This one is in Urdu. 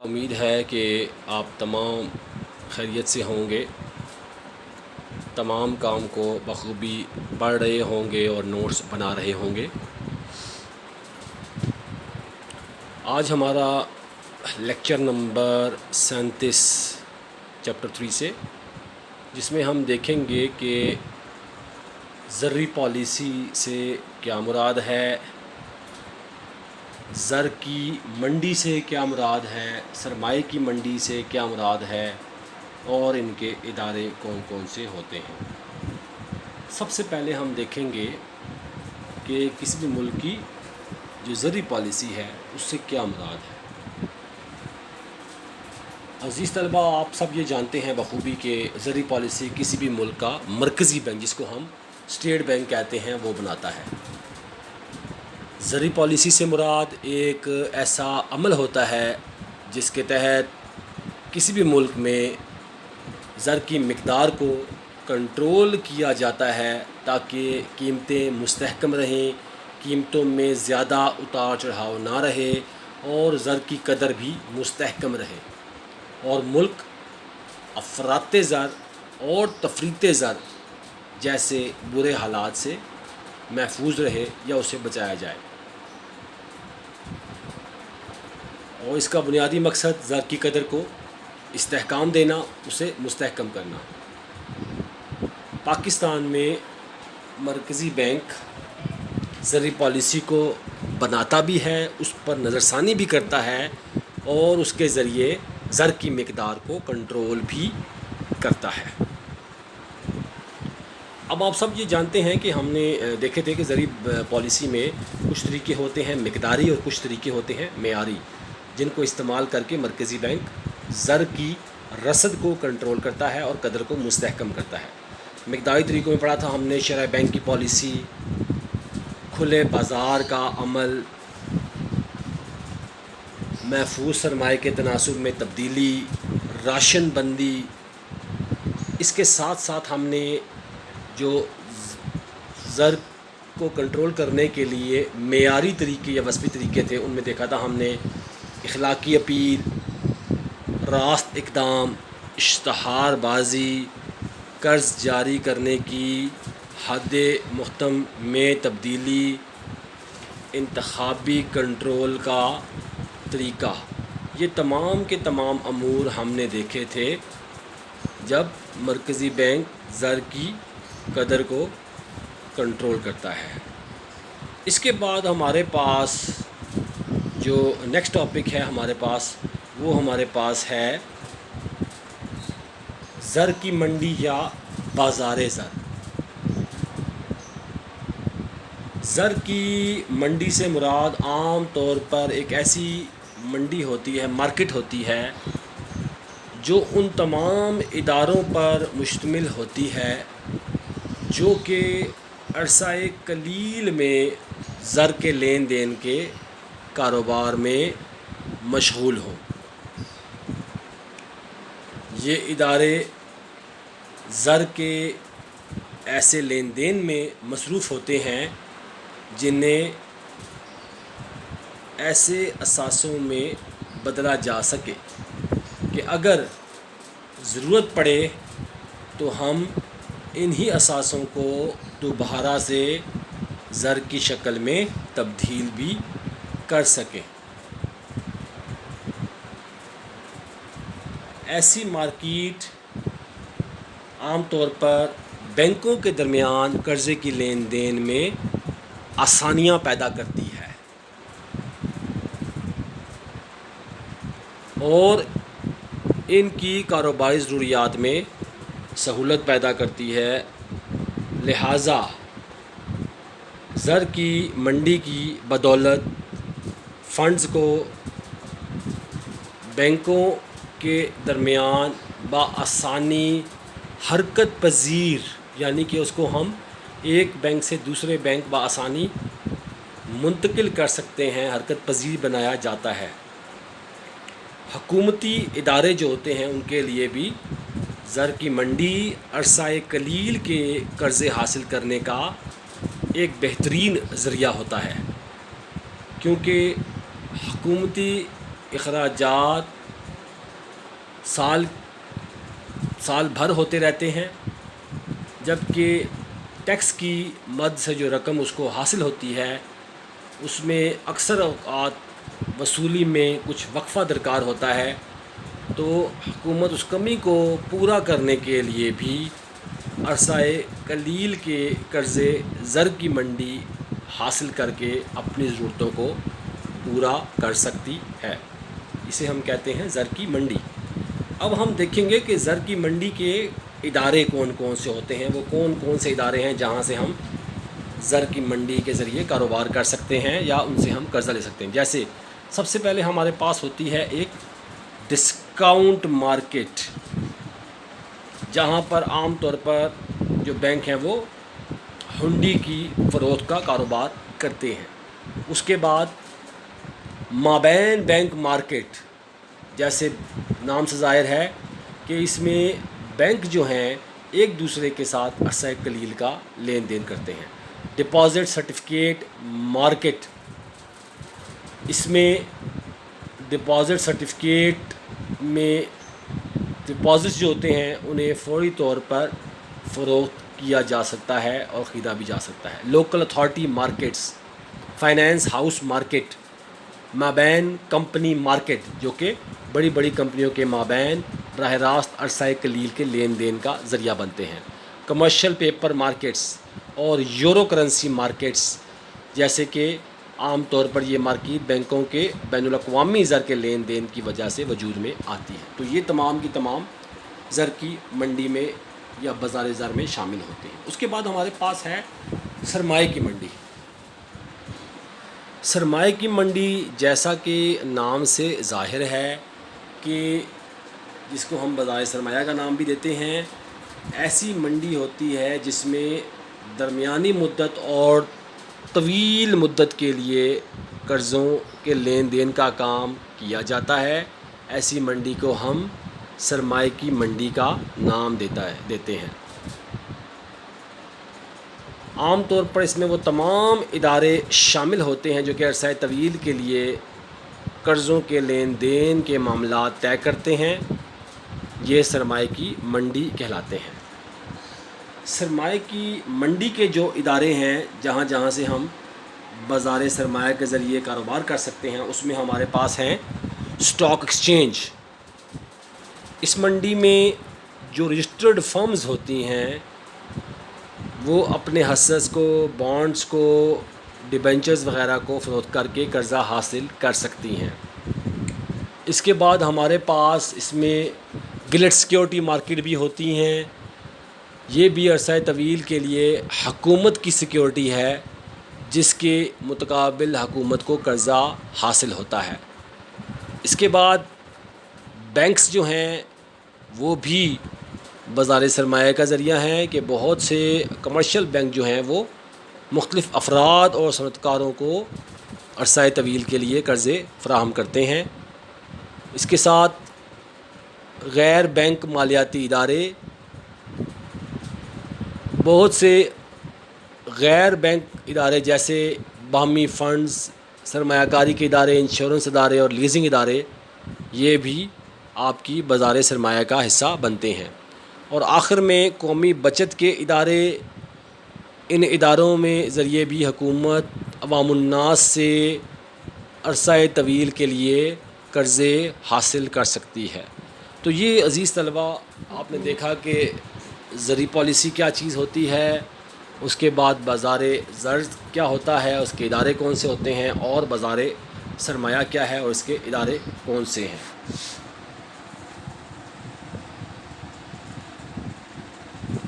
امید ہے کہ آپ تمام خیریت سے ہوں گے، تمام کام کو بخوبی پڑھ رہے ہوں گے اور نوٹس بنا رہے ہوں گے۔ آج ہمارا لیکچر نمبر 37 چیپٹر 3 سے، جس میں ہم دیکھیں گے کہ زرعی پالیسی سے کیا مراد ہے، زر کی منڈی سے کیا مراد ہے، سرمائے کی منڈی سے کیا مراد ہے، اور ان کے ادارے کون کون سے ہوتے ہیں۔ سب سے پہلے ہم دیکھیں گے کہ کسی بھی ملک کی جو زرعی پالیسی ہے اس سے کیا مراد ہے۔ عزیز طلبہ، آپ سب یہ جانتے ہیں بخوبی کہ زرعی پالیسی کسی بھی ملک کا مرکزی بینک، جس کو ہم اسٹیٹ بینک کہتے ہیں، وہ بناتا ہے۔ زرعی پالیسی سے مراد ایک ایسا عمل ہوتا ہے جس کے تحت کسی بھی ملک میں زر کی مقدار کو کنٹرول کیا جاتا ہے تاکہ قیمتیں مستحکم رہیں، قیمتوں میں زیادہ اتار چڑھاؤ نہ رہے اور زر کی قدر بھی مستحکم رہے، اور ملک افراط زر اور تفریط زر جیسے برے حالات سے محفوظ رہے یا اسے بچایا جائے۔ اور اس کا بنیادی مقصد زر کی قدر کو استحکام دینا، اسے مستحکم کرنا۔ پاکستان میں مرکزی بینک زرعی پالیسی کو بناتا بھی ہے، اس پر نظر ثانی بھی کرتا ہے، اور اس کے ذریعے زر کی مقدار کو کنٹرول بھی کرتا ہے۔ اب آپ سب یہ جانتے ہیں کہ ہم نے دیکھے تھے کہ زرعی پالیسی میں کچھ طریقے ہوتے ہیں مقداری اور کچھ طریقے ہوتے ہیں معیاری، جن کو استعمال کر کے مرکزی بینک زر کی رسد کو کنٹرول کرتا ہے اور قدر کو مستحکم کرتا ہے۔ مقداری طریقوں میں پڑھا تھا ہم نے شرح بینک کی پالیسی، کھلے بازار کا عمل، محفوظ سرمائے کے تناسب میں تبدیلی، راشن بندی۔ اس کے ساتھ ساتھ ہم نے جو زر کو کنٹرول کرنے کے لیے معیاری طریقے یا وصفی طریقے تھے، ان میں دیکھا تھا ہم نے اخلاقی اپیل، راست اقدام، اشتہار بازی، قرض جاری کرنے کی حد محتم میں تبدیلی، انتخابی کنٹرول کا طریقہ۔ یہ تمام کے تمام امور ہم نے دیکھے تھے جب مرکزی بینک زر کی قدر کو کنٹرول کرتا ہے۔ اس کے بعد ہمارے پاس جو نیکسٹ ٹاپک ہے وہ ہمارے پاس ہے زر کی منڈی یا بازار زر۔ زر کی منڈی سے مراد عام طور پر ایک ایسی منڈی ہوتی ہے، مارکیٹ ہوتی ہے، جو ان تمام اداروں پر مشتمل ہوتی ہے جو کہ عرصہ قلیل میں زر کے لین دین کے کاروبار میں مشغول ہوں۔ یہ ادارے زر کے ایسے لین دین میں مصروف ہوتے ہیں جنہیں ایسے اثاثوں میں بدلا جا سکے کہ اگر ضرورت پڑے تو ہم انہی اثاثوں کو دوبارہ سے زر کی شکل میں تبدیل بھی کر سکیں۔ ایسی مارکیٹ عام طور پر بینکوں کے درمیان قرضے کی لین دین میں آسانیاں پیدا کرتی ہے اور ان کی کاروباری ضروریات میں سہولت پیدا کرتی ہے۔ لہٰذا زر کی منڈی کی بدولت فنڈز کو بینکوں کے درمیان بآسانی حرکت پذیر، یعنی کہ اس کو ہم ایک بینک سے دوسرے بینک بآسانی منتقل کر سکتے ہیں، حرکت پذیر بنایا جاتا ہے۔ حکومتی ادارے جو ہوتے ہیں ان کے لیے بھی زر کی منڈی عرصہ قلیل کے قرضے حاصل کرنے کا ایک بہترین ذریعہ ہوتا ہے، کیونکہ حکومتی اخراجات سال بھر ہوتے رہتے ہیں، جبکہ ٹیکس کی مد سے جو رقم اس کو حاصل ہوتی ہے اس میں اکثر اوقات وصولی میں کچھ وقفہ درکار ہوتا ہے، تو حکومت اس کمی کو پورا کرنے کے لیے بھی عرصہ قلیل کے قرضے زر کی منڈی حاصل کر کے اپنی ضرورتوں کو پورا کر سکتی ہے۔ اسے ہم کہتے ہیں زر کی منڈی۔ اب ہم دیکھیں گے کہ زر کی منڈی کے ادارے کون کون سے ہوتے ہیں، وہ کون کون سے ادارے ہیں جہاں سے ہم زر کی منڈی کے ذریعے کاروبار کر سکتے ہیں یا ان سے ہم قرضہ لے سکتے ہیں۔ جیسے سب سے پہلے ہمارے پاس ہوتی ہے ایک ڈسکاؤنٹ مارکیٹ، جہاں پر عام طور پر جو بینک ہیں وہ ہنڈی کی فروخت کا کاروبار کرتے ہیں۔ اس کے بعد مابین بینک مارکیٹ، جیسے نام سے ظاہر ہے کہ اس میں بینک جو ہیں ایک دوسرے کے ساتھ عرصہ قلیل کا لین دین کرتے ہیں۔ ڈپازٹ سرٹیفکیٹ مارکیٹ، اس میں ڈپازٹ سرٹیفکیٹ میں ڈپازٹس جو ہوتے ہیں انہیں فوری طور پر فروخت کیا جا سکتا ہے اور خریدا بھی جا سکتا ہے۔ Local authority markets, finance house market, مابین کمپنی مارکیٹ، جو کہ بڑی بڑی کمپنیوں کے مابین براہ راست عرصہ قلیل کے لین دین کا ذریعہ بنتے ہیں۔ کمرشل پیپر مارکیٹس اور یورو کرنسی مارکیٹس، جیسے کہ عام طور پر یہ مارکیٹ بینکوں کے بین الاقوامی زر کے لین دین کی وجہ سے وجود میں آتی ہے۔ تو یہ تمام کی تمام زر کی منڈی میں یا بازار زر میں شامل ہوتے ہیں۔ اس کے بعد ہمارے پاس ہے سرمایہ کی منڈی۔ سرمایہ کی منڈی جیسا کہ نام سے ظاہر ہے کہ جس کو ہم بازار سرمایہ کا نام بھی دیتے ہیں، ایسی منڈی ہوتی ہے جس میں درمیانی مدت اور طویل مدت کے لیے قرضوں کے لین دین کا کام کیا جاتا ہے۔ ایسی منڈی کو ہم سرمایہ کی منڈی کا نام دیتے ہیں۔ عام طور پر اس میں وہ تمام ادارے شامل ہوتے ہیں جو کہ عرصہ طویل کے لیے قرضوں کے لین دین کے معاملات طے کرتے ہیں۔ یہ سرمایہ کی منڈی کہلاتے ہیں۔ سرمایہ کی منڈی کے جو ادارے ہیں جہاں جہاں سے ہم بازار سرمایہ کے ذریعے کاروبار کر سکتے ہیں، اس میں ہمارے پاس ہیں اسٹاک ایکسچینج۔ اس منڈی میں جو رجسٹرڈ فرمز ہوتی ہیں وہ اپنے حصص کو، بانڈز کو، ڈیبنچرز وغیرہ کو فروخت کر کے قرضہ حاصل کر سکتی ہیں۔ اس کے بعد ہمارے پاس اس میں گلٹ سیکیورٹی مارکیٹ بھی ہوتی ہیں۔ یہ بھی عرصہ طویل کے لیے حکومت کی سیکیورٹی ہے جس کے متقابل حکومت کو قرضہ حاصل ہوتا ہے۔ اس کے بعد بینکس جو ہیں وہ بھی بازار سرمایہ کا ذریعہ ہیں کہ بہت سے کمرشل بینک جو ہیں وہ مختلف افراد اور صنعت کاروں کو عرصہ طویل کے لیے قرضے فراہم کرتے ہیں۔ اس کے ساتھ غیر بینک مالیاتی ادارے، بہت سے غیر بینک ادارے جیسے باہمی فنڈز، سرمایہ کاری کے ادارے، انشورنس ادارے اور لیزنگ ادارے، یہ بھی آپ کی بازار سرمایہ کا حصہ بنتے ہیں۔ اور آخر میں قومی بچت کے ادارے، ان اداروں میں ذریعے بھی حکومت عوام الناس سے عرصہ طویل کے لیے قرضے حاصل کر سکتی ہے۔ تو یہ عزیز طلبہ، آپ نے دیکھا کہ زرعی پالیسی کیا چیز ہوتی ہے، اس کے بعد بازار زر کیا ہوتا ہے، اس کے ادارے کون سے ہوتے ہیں، اور بازار سرمایہ کیا ہے اور اس کے ادارے کون سے ہیں۔